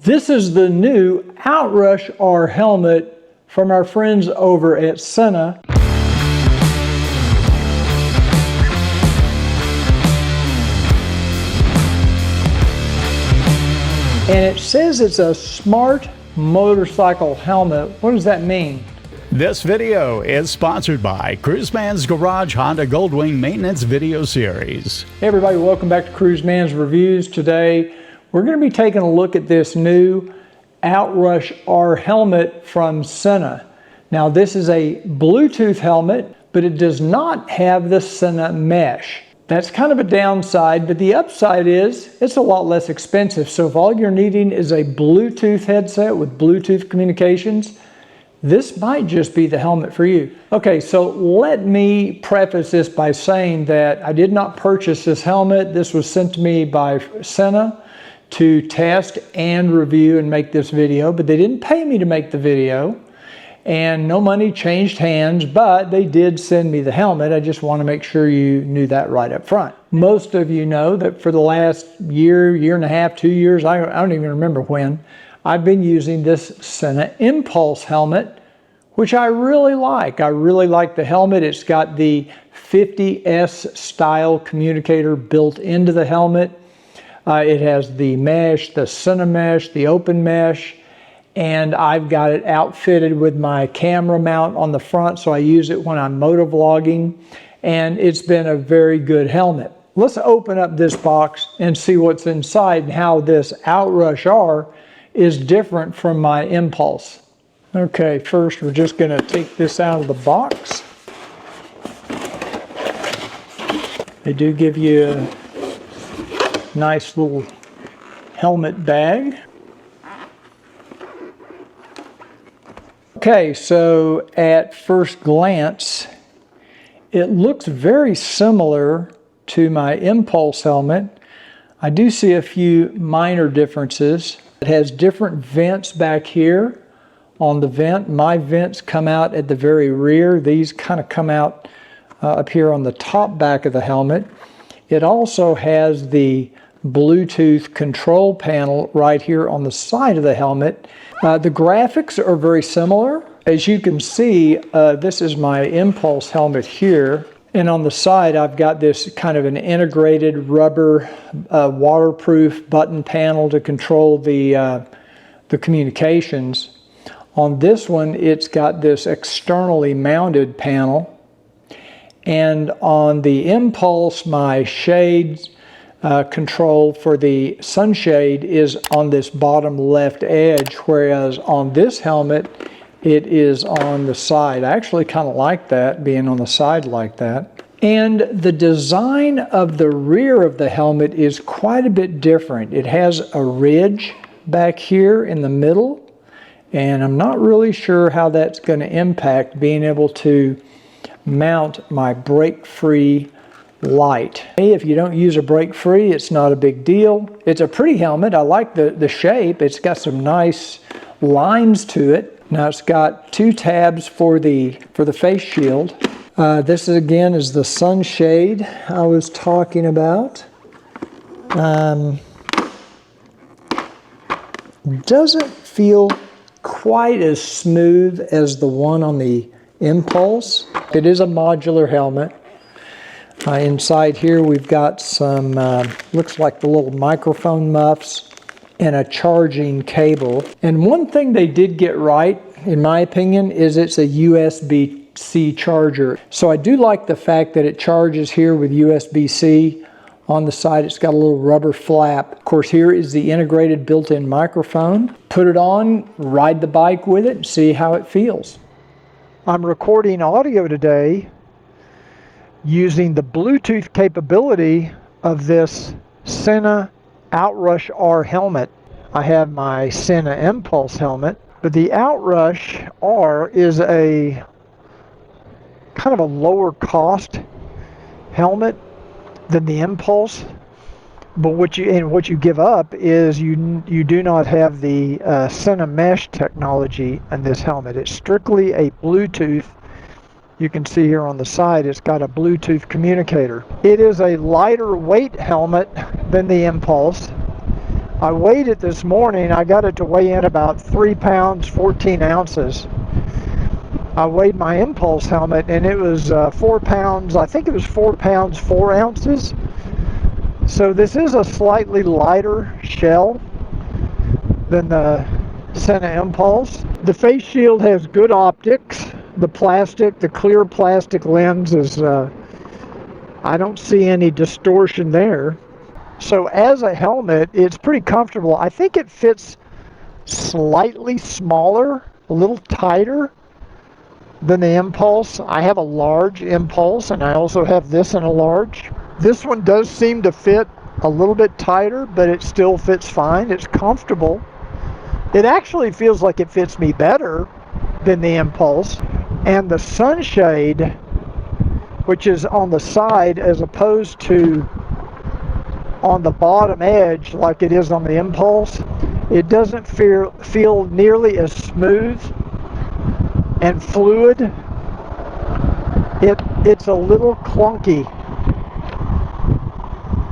This is the new Outrush R helmet from our friends over at Sena. And it says it's a smart motorcycle helmet. What does that mean? This video is sponsored by Cruiseman's Garage Honda Goldwing Maintenance Video Series. Hey everybody, welcome back to Cruiseman's Reviews. Today we're going to be taking a look at this new Outrush R helmet from Sena. Now this is a Bluetooth helmet, but it does not have the Sena mesh. That's kind of a downside, but the upside is it's a lot less expensive. So if all you're needing is a Bluetooth headset with Bluetooth communications, this might just be the helmet for you. Okay, so let me preface this by saying that I did not purchase this helmet. This was sent to me by Sena to test and review and make this video, but they didn't pay me to make the video. And no money changed hands, but they did send me the helmet. I just want to make sure you knew that right up front. Most of you know that for the last year and a half, 2 years, I don't even remember when, I've been using this Sena Impulse helmet, which I really like. I really like the helmet. It's got the 50S style communicator built into the helmet. It has the mesh, the Sena mesh, the open mesh, and I've got it outfitted with my camera mount on the front, so I use it when I'm motovlogging, and it's been a very good helmet. Let's open up this box and see what's inside and how this Outrush R is different from my Impulse. Okay, first we're just going to take this out of the box. They do give you a nice little helmet bag. Okay, so at first glance, it looks very similar to my Impulse helmet. I do see a few minor differences. It has different vents back here on the vent. My vents come out at the very rear. These kind of come out up here on the top back of the helmet. It also has the Bluetooth control panel right here on the side of the helmet. The graphics are very similar. As you can see, this is my Impulse helmet here. And on the side, I've got this kind of an integrated rubber waterproof button panel to control the communications. On this one, it's got this externally mounted panel. And on the Impulse, my shades control for the sunshade is on this bottom left edge, whereas on this helmet it is on the side. I actually kind of like that, being on the side like that. And the design of the rear of the helmet is quite a bit different. It has a ridge back here in the middle, and I'm not really sure how that's going to impact being able to mount my brake-free light. If you don't use a brake-free, it's not a big deal. It's a pretty helmet. I like the shape. It's got some nice lines to it. Now it's got two tabs for the face shield. This again is the sunshade I was talking about. Doesn't feel quite as smooth as the one on the Impulse. It is a modular helmet. Inside here we've got some, looks like the little microphone muffs and a charging cable. And one thing they did get right, in my opinion, is it's a USB-C charger. So I do like the fact that it charges here with USB-C. On the side it's got a little rubber flap. Of course, here is the integrated built-in microphone. Put it on, ride the bike with it, and see how it feels. I'm recording audio today using the Bluetooth capability of this Sena Outrush R helmet. I have my Sena Impulse helmet, but the Outrush R is a kind of a lower cost helmet than the Impulse. But what you give up is you do not have the Sena mesh technology in this helmet. It's strictly a Bluetooth. You can see here on the side it's got a Bluetooth communicator. It is a lighter weight helmet than the Impulse. I weighed it this morning. I got it to weigh in about 3 pounds, 14 ounces. I weighed my Impulse helmet and it was 4 pounds, I think it was 4 pounds, 4 ounces. So this is a slightly lighter shell than the Sena Impulse. The face shield has good optics. The plastic, the clear plastic lens is, I don't see any distortion there. So as a helmet, it's pretty comfortable. I think it fits slightly smaller, a little tighter than the Impulse. I have a large Impulse and I also have this in a large. This one does seem to fit a little bit tighter, but it still fits fine. It's comfortable. It actually feels like it fits me better than the Impulse. And the sunshade, which is on the side as opposed to on the bottom edge like it is on the Impulse, it doesn't feel nearly as smooth and fluid. It's a little clunky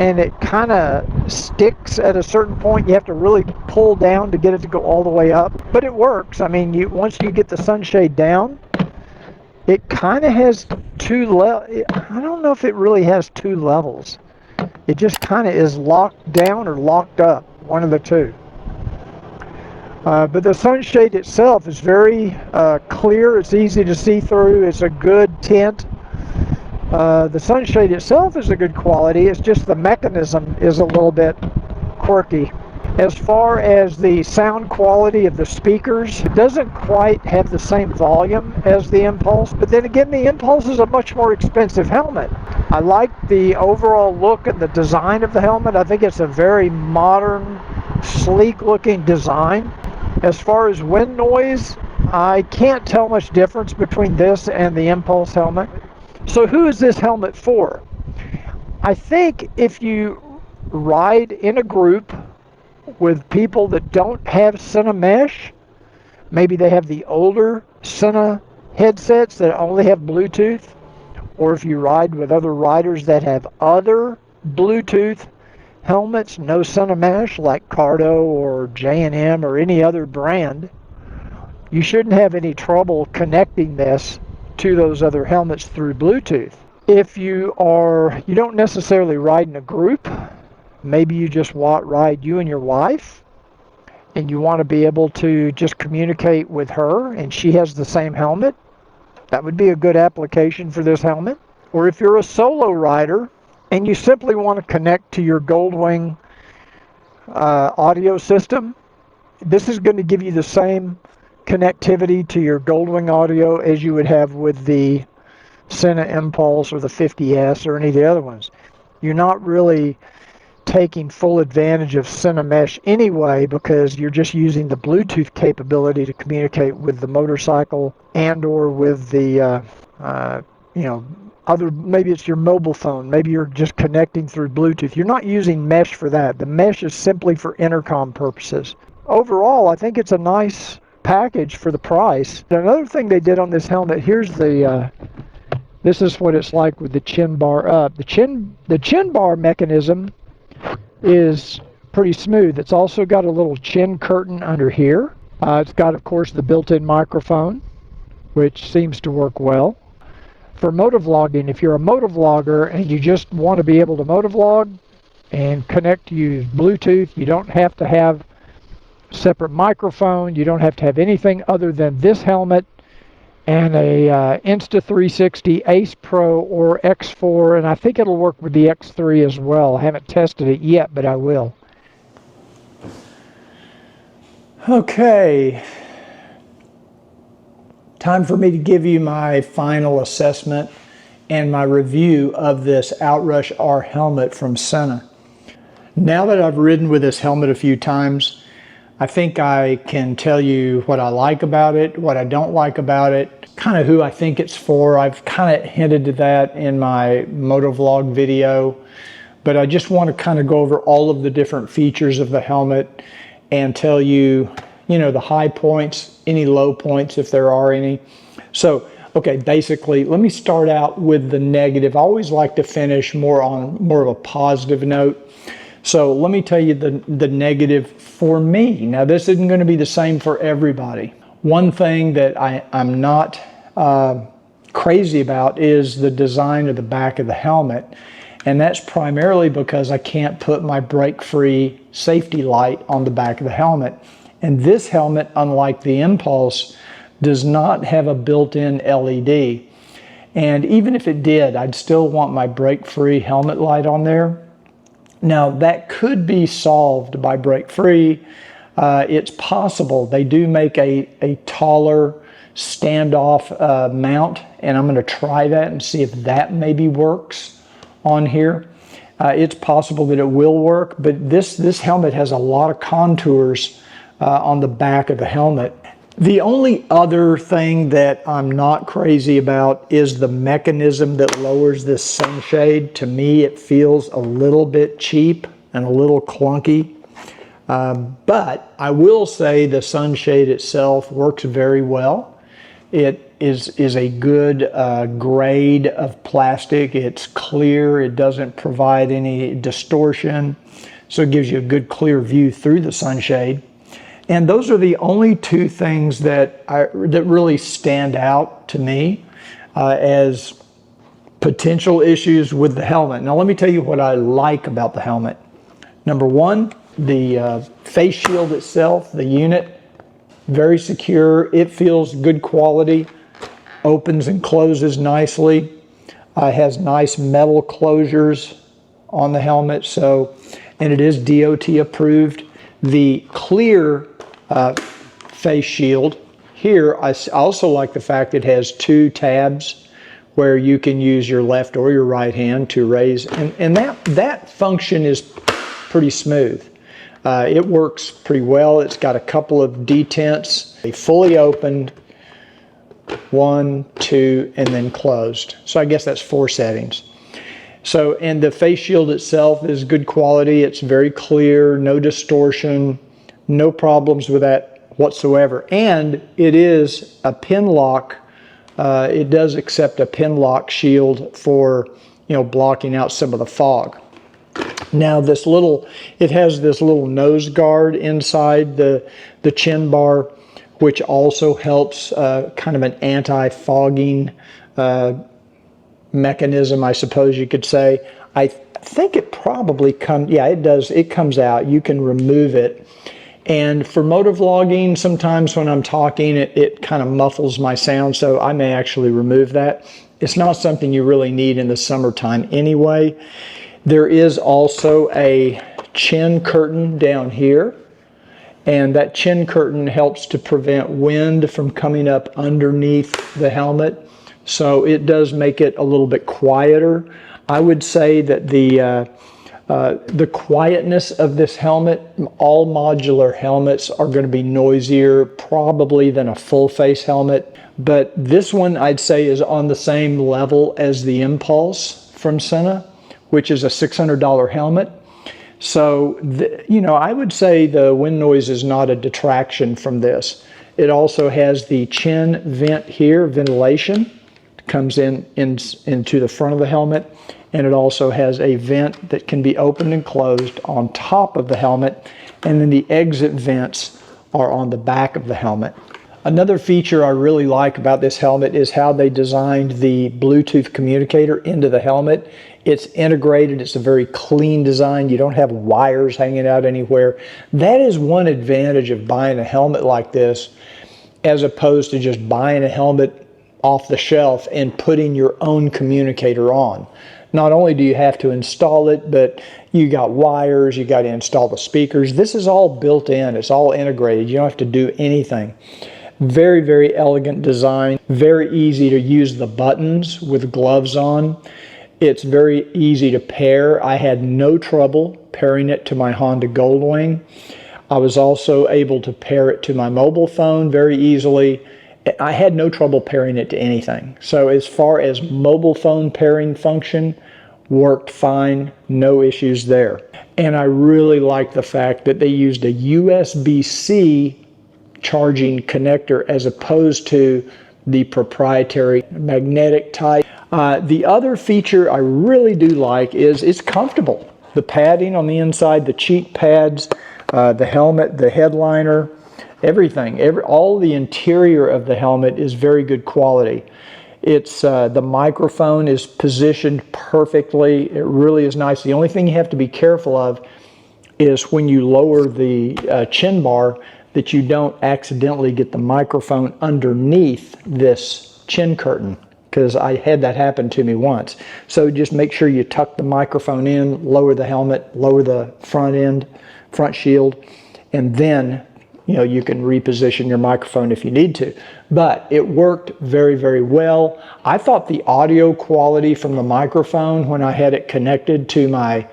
and it kind of sticks at a certain point. You have to really pull down to get it to go all the way up, but it works. I mean, once you get the sunshade down, it kind of has two levels. I don't know if it really has two levels. It just kind of is locked down or locked up, one of the two. But the sunshade itself is very clear. It's easy to see through. It's a good tint. The sunshade itself is a good quality. It's just the mechanism is a little bit quirky. As far as the sound quality of the speakers, it doesn't quite have the same volume as the Impulse, but then again, the Impulse is a much more expensive helmet. I like the overall look and the design of the helmet. I think it's a very modern, sleek looking design. As far as wind noise, I can't tell much difference between this and the Impulse helmet. So who is this helmet for? I think if you ride in a group with people that don't have Sena mesh, maybe they have the older Sena headsets that only have Bluetooth, or if you ride with other riders that have other Bluetooth helmets, no Sena mesh, like Cardo or J&M or any other brand, you shouldn't have any trouble connecting this to those other helmets through Bluetooth. If you don't necessarily ride in a group, maybe you just ride you and your wife, and you want to be able to just communicate with her, and she has the same helmet, that would be a good application for this helmet. Or if you're a solo rider, and you simply want to connect to your Goldwing audio system, this is going to give you the same connectivity to your Goldwing audio as you would have with the Sena Impulse or the 50S or any of the other ones. You're not really taking full advantage of Sena mesh anyway, because you're just using the Bluetooth capability to communicate with the motorcycle and or with the maybe it's your mobile phone, maybe you're just connecting through Bluetooth. You're not using mesh for that. The mesh is simply for intercom purposes. Overall, I think it's a nice package for the price. Another thing they did on this helmet, here's this is what it's like with the chin bar up. The chin bar mechanism is pretty smooth. It's also got a little chin curtain under here. It's got, of course, the built-in microphone, which seems to work well. For motovlogging, if you're a motovlogger and you just want to be able to motovlog and connect to use Bluetooth, you don't have to have separate microphone. You don't have to have anything other than this helmet and a Insta360 Ace Pro or X4, and I think it'll work with the X3 as well. I haven't tested it yet, but I will. Okay, time for me to give you my final assessment and my review of this Outrush R helmet from Sena. Now that I've ridden with this helmet a few times, I think I can tell you what I like about it, what I don't like about it, kind of who I think it's for. I've kind of hinted to that in my MOTOVLOG video, but I just want to kind of go over all of the different features of the helmet and tell you, the high points, any low points if there are any. So, okay, basically, let me start out with the negative. I always like to finish more of a positive note. So let me tell you the negative for me. Now this isn't going to be the same for everybody. One thing that I'm not crazy about is the design of the back of the helmet. And that's primarily because I can't put my break-free safety light on the back of the helmet. And this helmet, unlike the Impulse, does not have a built-in LED. And even if it did, I'd still want my break-free helmet light on there. Now that could be solved by break-free. It's possible. They do make a taller standoff mount, and I'm going to try that and see if that maybe works on here. It's possible that it will work, but this helmet has a lot of contours on the back of the helmet. The only other thing that I'm not crazy about is the mechanism that lowers this sunshade. To me, it feels a little bit cheap and a little clunky. But I will say the sunshade itself works very well. It is a good grade of plastic. It's clear. It doesn't provide any distortion. So it gives you a good clear view through the sunshade. And those are the only two things that really stand out to me as potential issues with the helmet. Now let me tell you what I like about the helmet. Number one, the face shield itself, the unit, very secure. It feels good quality, opens and closes nicely. Has nice metal closures on the helmet, and it is DOT approved. The clear face shield here, I also like the fact it has two tabs where you can use your left or your right hand to raise, and that function is pretty smooth. It works pretty well. It's got a couple of detents, a fully opened, 1, 2, and then closed. So I guess that's 4 settings. So, and the face shield itself is good quality. It's very clear, no distortion, no problems with that whatsoever. And it is a pin lock. It does accept a pin lock shield for, blocking out some of the fog. Now it has this little nose guard inside the chin bar, which also helps kind of an anti-fogging mechanism, I suppose you could say. I think it probably comes, yeah, it does. It comes out. You can remove it. And for motovlogging, sometimes when I'm talking, it kind of muffles my sound, so I may actually remove that. It's not something you really need in the summertime anyway. There is also a chin curtain down here, and that chin curtain helps to prevent wind from coming up underneath the helmet. So it does make it a little bit quieter. I would say that the quietness of this helmet, all modular helmets are going to be noisier probably than a full face helmet. But this one I'd say is on the same level as the Impulse from Sena, which is a $600 helmet. So, I would say the wind noise is not a detraction from this. It also has the chin vent here, ventilation. Comes into the front of the helmet, and it also has a vent that can be opened and closed on top of the helmet, and then the exit vents are on the back of the helmet. Another feature I really like about this helmet is how they designed the Bluetooth communicator into the helmet. It's integrated. It's a very clean design. You don't have wires hanging out anywhere. That is one advantage of buying a helmet like this, as opposed to just buying a helmet off the shelf and putting your own communicator on. Not only do you have to install it, but you got wires, you got to install the speakers. This is all built in. It's all integrated. You don't have to do anything. Very, very elegant design. Very easy to use the buttons with gloves on. It's very easy to pair. I had no trouble pairing it to my Honda Goldwing. I was also able to pair it to my mobile phone very easily. I had no trouble pairing it to anything. So as far as mobile phone pairing function, worked fine, no issues there. And I really like the fact that they used a USB-C charging connector as opposed to the proprietary magnetic type. The other feature I really do like is it's comfortable. The padding on the inside, the cheek pads, the helmet, the headliner, everything, all the interior of the helmet is very good quality. It's the microphone is positioned perfectly. It really is nice. The only thing you have to be careful of is when you lower the chin bar, that you don't accidentally get the microphone underneath this chin curtain, because I had that happen to me once. So just make sure you tuck the microphone in, lower the helmet, lower the front shield, and then you can reposition your microphone if you need to. But it worked very, very well. I thought the audio quality from the microphone when I had it connected to my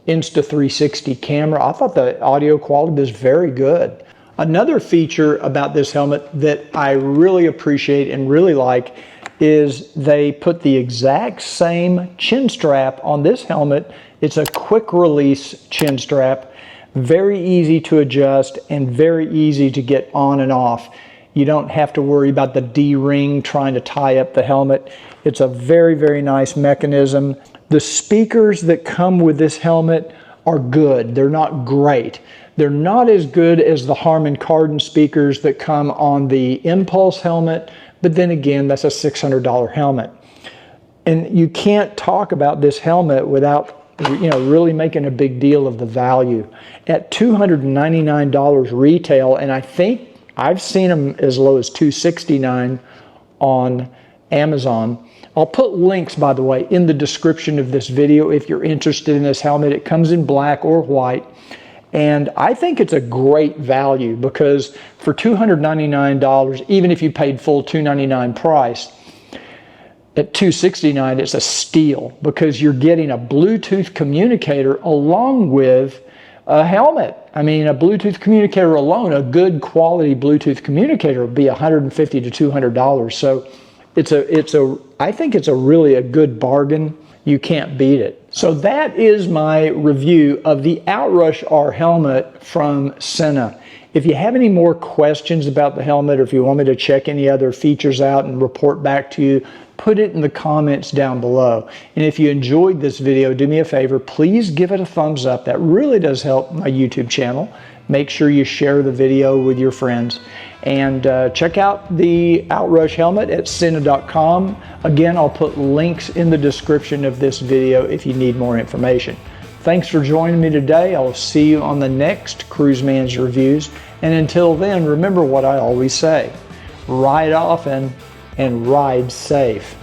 Insta360 camera, I thought the audio quality was very good. Another feature about this helmet that I really appreciate and really like is they put the exact same chin strap on this helmet. It's a quick release chin strap, very easy to adjust and very easy to get on and off. You don't have to worry about the D-ring trying to tie up the helmet. It's a very, very nice mechanism. The speakers that come with this helmet are good. They're not great. They're not as good as the Harman Kardon speakers that come on the Impulse helmet, but then again, that's a $600 helmet. And you can't talk about this helmet without really making a big deal of the value. At $299 retail, and I think I've seen them as low as $269 on Amazon. I'll put links, by the way, in the description of this video if you're interested in this helmet. It comes in black or white. And I think it's a great value because for $299, even if you paid full $299 price, at $269 it's a steal because you're getting a Bluetooth communicator along with a helmet. I mean, a Bluetooth communicator alone, a good quality Bluetooth communicator would be $150 to $200. So I think it's a really a good bargain. You can't beat it. So that is my review of the Outrush R helmet from Sena. If you have any more questions about the helmet, or if you want me to check any other features out and report back to you, put it in the comments down below. And if you enjoyed this video, do me a favor, please give it a thumbs up. That really does help my YouTube channel. Make sure you share the video with your friends. And check out the Outrush helmet at Sena.com. Again, I'll put links in the description of this video if you need more information. Thanks for joining me today. I'll see you on the next Cruiseman's Reviews. And until then, remember what I always say, ride often and ride safe.